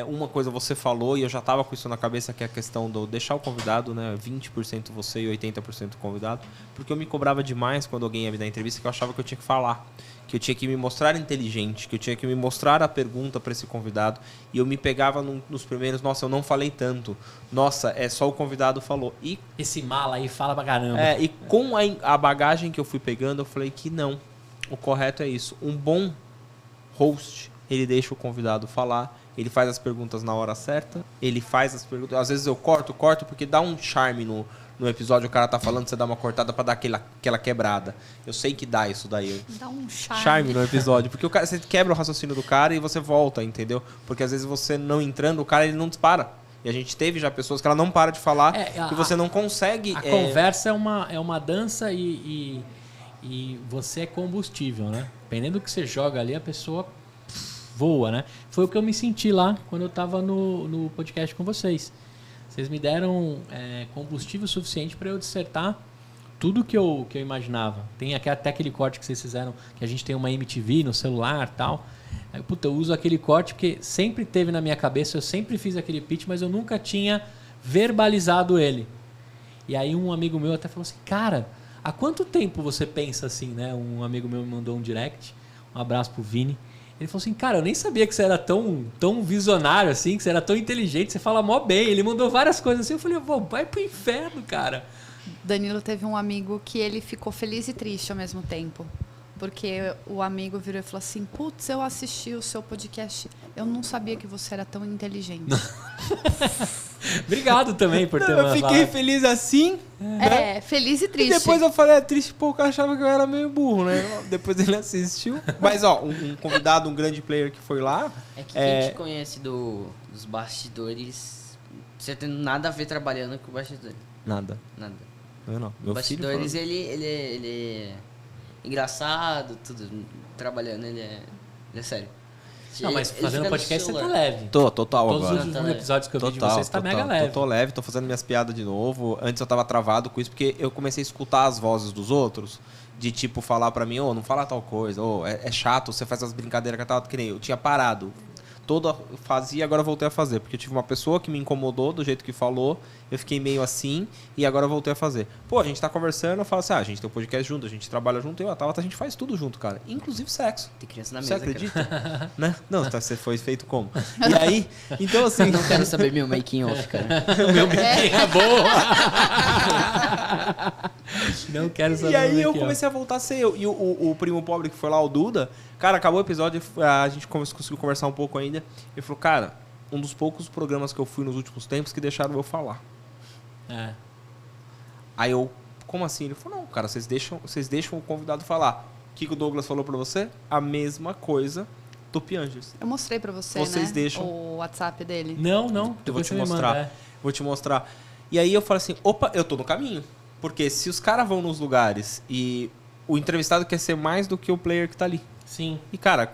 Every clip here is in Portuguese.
Uma coisa você falou, e eu já estava com isso na cabeça, que é a questão do deixar o convidado, né, 20% você e 80% convidado, porque eu me cobrava demais quando alguém ia me dar entrevista, que eu achava que eu tinha que falar, que eu tinha que me mostrar inteligente, que eu tinha que me mostrar a pergunta para esse convidado, e eu me pegava nos primeiros, nossa, eu não falei tanto, nossa, só o convidado falou. E esse mala aí fala pra caramba. E com a bagagem que eu fui pegando, eu falei que não, o correto é isso. Um bom host, ele deixa o convidado falar, ele faz as perguntas na hora certa, ele faz as perguntas... Às vezes eu corto, porque dá um charme no episódio, o cara tá falando, você dá uma cortada pra dar aquela quebrada. Eu sei que dá isso daí. Dá um charme. Charme no episódio, porque você quebra o raciocínio do cara e você volta, entendeu? Porque às vezes você não entrando, o cara ele não dispara. E a gente teve já pessoas que ela não para de falar e você não consegue... A conversa é uma dança e você é combustível, né? Dependendo do que você joga ali, a pessoa voa, né? Foi o que eu me senti lá quando eu estava no podcast com vocês. Vocês me deram combustível suficiente para eu dissertar tudo que eu imaginava. Tem até aquele corte que vocês fizeram, que a gente tem uma MTV no celular e tal. Eu uso aquele corte porque sempre teve na minha cabeça, eu sempre fiz aquele pitch, mas eu nunca tinha verbalizado ele. E aí um amigo meu até falou assim, cara, há quanto tempo você pensa assim, né? Um amigo meu me mandou um direct, um abraço pro Vini. Ele falou assim, cara, eu nem sabia que você era tão visionário assim, que você era tão inteligente, você fala mó bem. Ele mandou várias coisas assim, eu falei, vai pro inferno, cara. Danilo teve um amigo que ele ficou feliz e triste ao mesmo tempo. Porque o amigo virou e falou assim, putz, eu assisti o seu podcast, eu não sabia que você era tão inteligente. Obrigado também por ter Eu fiquei feliz assim. Feliz e triste. E depois eu falei, triste, pô, o cara achava que eu era meio burro, né? Depois ele assistiu. Mas, ó, um convidado, um grande player que foi lá... É que quem te conhece dos bastidores, você tem nada a ver trabalhando com o bastidor. Nada. Eu não. Meu bastidores, filho ele é engraçado, tudo. Trabalhando, ele é sério. Não, mas fazendo podcast você tá leve. Tô, total todos agora. Todos os episódios que eu vi de você, você tá mega leve. Tô leve, tô fazendo minhas piadas de novo. Antes eu tava travado com isso, porque eu comecei a escutar as vozes dos outros, de tipo, falar pra mim, não fala tal coisa, é chato, você faz as brincadeiras que nem eu tinha parado. Fazia, agora voltei a fazer, porque eu tive uma pessoa que me incomodou do jeito que falou, eu fiquei meio assim, e agora voltei a fazer. Pô, a gente tá conversando, eu falo assim, a gente tem um podcast junto, a gente trabalha junto, eu e a Tabata, a gente faz tudo junto, cara, inclusive sexo. Tem criança na mesa, você acredita? Né? Não, você foi feito como? E aí, então assim... Não quero saber meu making off, cara. Meu making é boa! Não quero saber. E aí eu comecei a voltar a ser eu. E o primo pobre que foi lá, o Duda, cara, acabou o episódio, a gente conseguiu conversar um pouco ainda. Ele falou, cara, um dos poucos programas que eu fui nos últimos tempos que deixaram eu falar. Aí eu, como assim? Ele falou, não, cara, vocês deixam o convidado falar. O que o Douglas falou pra você? A mesma coisa do Piangers. Eu mostrei pra você, Vocês né? deixam... O WhatsApp dele. Não. Eu vou te mostrar. Vou te mostrar. E aí eu falo assim, opa, eu tô no caminho. Porque se os caras vão nos lugares e o entrevistado quer ser mais do que o player que tá ali. Sim. E, cara,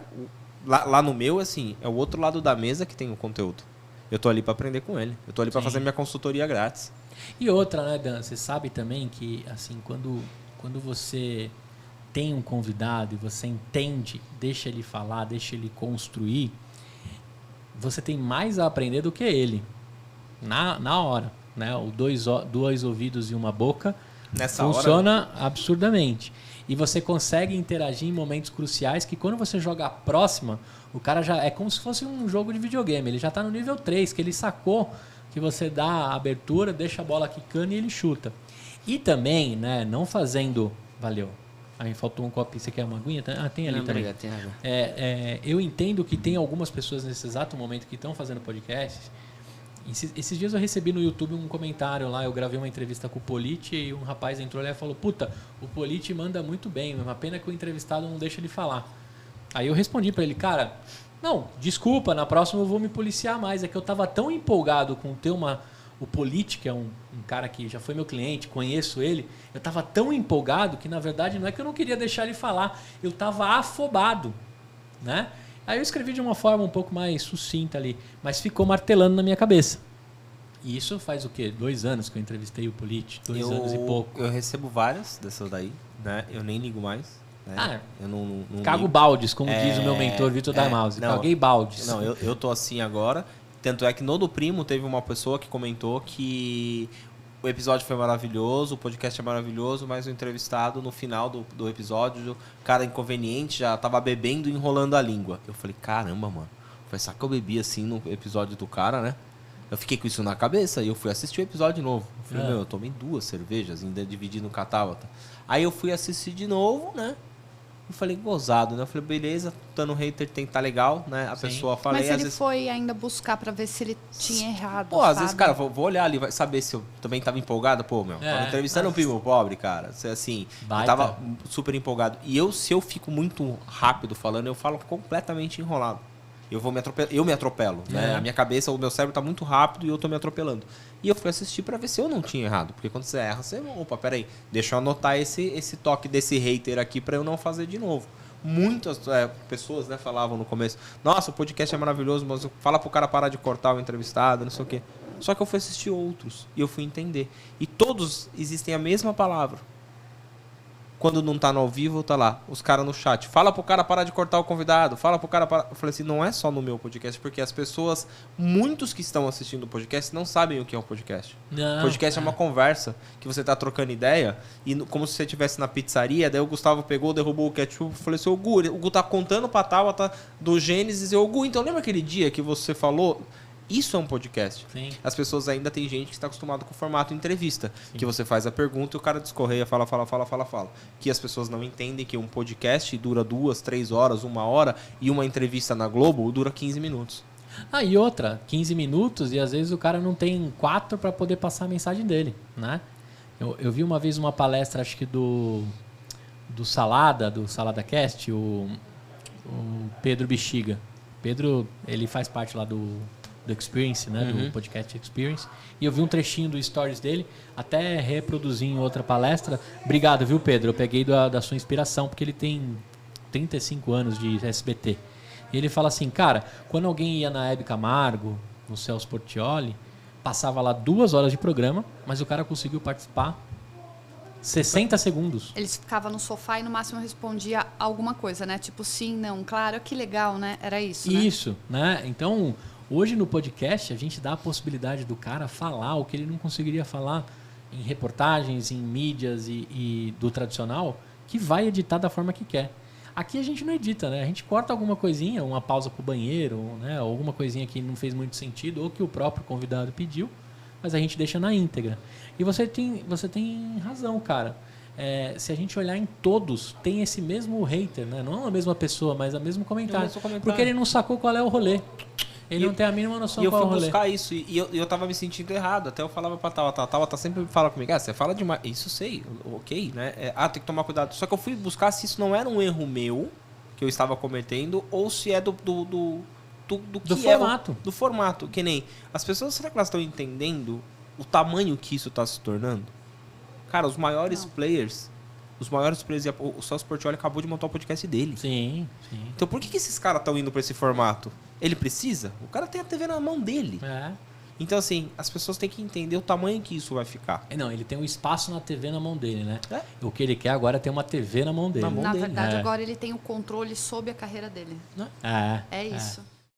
lá no meu, assim, é o outro lado da mesa que tem o conteúdo. Eu tô ali pra aprender com ele. Eu tô ali pra fazer minha consultoria grátis. E outra, né, Dan? Você sabe também que, assim, quando você tem um convidado e você entende, deixa ele falar, deixa ele construir, você tem mais a aprender do que ele. Na hora. Né? O dois ouvidos e uma boca Nessa funciona hora... absurdamente. E você consegue interagir em momentos cruciais que quando você joga a próxima, o cara já é como se fosse um jogo de videogame. Ele já está no nível 3, que ele sacou que você dá a abertura, deixa a bola quicando e ele chuta. E também, né, não fazendo... Valeu. Aí faltou um copinho. Você quer uma aguinha? Tem ali também. Obrigado, tem água. Eu entendo que tem algumas pessoas nesse exato momento que estão fazendo podcasts. Esses dias eu recebi no YouTube um comentário lá, eu gravei uma entrevista com o Politi e um rapaz entrou lá e falou, puta, o Politi manda muito bem, uma pena que o entrevistado não deixa ele falar. Aí eu respondi pra ele, cara, não, desculpa, na próxima eu vou me policiar mais, é que eu tava tão empolgado com ter o Politi, que é um cara que já foi meu cliente, conheço ele, eu tava tão empolgado que na verdade não é que eu não queria deixar ele falar, eu tava afobado, né? Aí eu escrevi de uma forma um pouco mais sucinta ali, mas ficou martelando na minha cabeça. E isso faz o quê? 2 anos que eu entrevistei o Politi, 2 anos e pouco. Eu recebo várias dessas daí, né? Eu nem ligo mais. né? Eu não Cago baldes, como diz o meu mentor Vitor Daimausi. Caguei baldes. Não, eu tô assim agora. Tanto é que no do Primo teve uma pessoa que comentou que o episódio foi maravilhoso, o podcast é maravilhoso, mas o entrevistado no final do episódio, cara inconveniente, já tava bebendo e enrolando a língua. Eu falei, caramba, mano. Foi só que eu bebi assim no episódio do cara, né? Eu fiquei com isso na cabeça e eu fui assistir o episódio de novo. Eu falei, eu tomei 2 cervejas, ainda dividi no catávata. Aí eu fui assistir de novo, né? E falei, gozado, né? Eu falei, beleza, tá no hater, tem que tá legal, né? A pessoa falei, mas ele vezes... foi ainda buscar pra ver se ele tinha errado. Pô, às vezes, cara, vou olhar ali, vai saber se eu também tava empolgado. Pô, meu, tava entrevistando um primo pobre, cara. Assim, eu tava super empolgado. E se eu fico muito rápido falando, eu falo completamente enrolado. Eu me atropelo, né? A minha cabeça, o meu cérebro tá muito rápido e eu tô me atropelando. E eu fui assistir pra ver se eu não tinha errado. Porque quando você erra, você... Opa, peraí. Deixa eu anotar esse toque desse hater aqui pra eu não fazer de novo. Muitas pessoas, né, falavam no começo, nossa, o podcast é maravilhoso, mas fala pro cara parar de cortar o entrevistado, não sei o quê. Só que eu fui assistir outros e eu fui entender. E todos existem a mesma palavra. Quando não tá no ao vivo, tá lá, os caras no chat. Fala pro cara parar de cortar o convidado. Fala pro cara parar... Eu falei assim, não é só no meu podcast, porque as pessoas, muitos que estão assistindo o podcast, não sabem o que é um podcast. Não, podcast é uma conversa que você tá trocando ideia, e como se você estivesse na pizzaria, daí o Gustavo pegou, derrubou o ketchup, falei assim, ô Gu, o Gu tá contando pra Tabata do Gênesis, e ô Gu, então lembra aquele dia que você falou... Isso é um podcast. Sim. As pessoas ainda tem gente que está acostumado com o formato entrevista. Sim. Que você faz a pergunta e o cara discorreia, fala. Que as pessoas não entendem que um podcast dura 2, 3 horas, 1 hora e uma entrevista na Globo dura 15 minutos. E outra, 15 minutos e às vezes o cara não tem 4 para poder passar a mensagem dele, né? Eu vi uma vez uma palestra, acho que do Salada Cast, o Pedro Bexiga. Pedro, ele faz parte lá do Experience, né? Do podcast Experience. E eu vi um trechinho do stories dele, até reproduzi em outra palestra. Obrigado, viu, Pedro? Eu peguei da sua inspiração, porque ele tem 35 anos de SBT. E ele fala assim, cara, quando alguém ia na Hebe Camargo, no Celso Portiolli, passava lá 2 horas de programa, mas o cara conseguiu participar 60 segundos. Eles ficavam no sofá e no máximo respondia alguma coisa, né? Tipo, sim, não, claro, que legal, né? Era isso, né? Isso, né? Então... Hoje no podcast a gente dá a possibilidade do cara falar o que ele não conseguiria falar em reportagens, em mídias e do tradicional, que vai editar da forma que quer. Aqui a gente não edita, né? A gente corta alguma coisinha, uma pausa pro banheiro, né? Ou alguma coisinha que não fez muito sentido ou que o próprio convidado pediu, mas a gente deixa na íntegra. E você tem razão, cara. Se a gente olhar em todos, tem esse mesmo hater, né? Não é a mesma pessoa, mas o mesmo comentário. Porque ele não sacou qual é o rolê. Ele não tem a mínima noção qual é o rolê. E eu fui buscar isso, e eu tava me sentindo errado. Até eu falava pra Tabata sempre fala comigo, você fala demais. Isso sei, ok, né? Tem que tomar cuidado. Só que eu fui buscar se isso não era um erro meu, que eu estava cometendo, ou se é do formato. Do formato. Que nem, as pessoas, será que elas estão entendendo o tamanho que isso tá se tornando? Cara, os maiores players, o Celso Portiolli acabou de montar o podcast dele. Sim. Então por que esses caras estão indo pra esse formato? Ele precisa? O cara tem a TV na mão dele. Então, assim, as pessoas têm que entender o tamanho que isso vai ficar. Não, ele tem um espaço na TV na mão dele, né? O que ele quer agora é ter uma TV na mão dele. Na verdade, agora ele tem o controle sobre a carreira dele. É isso.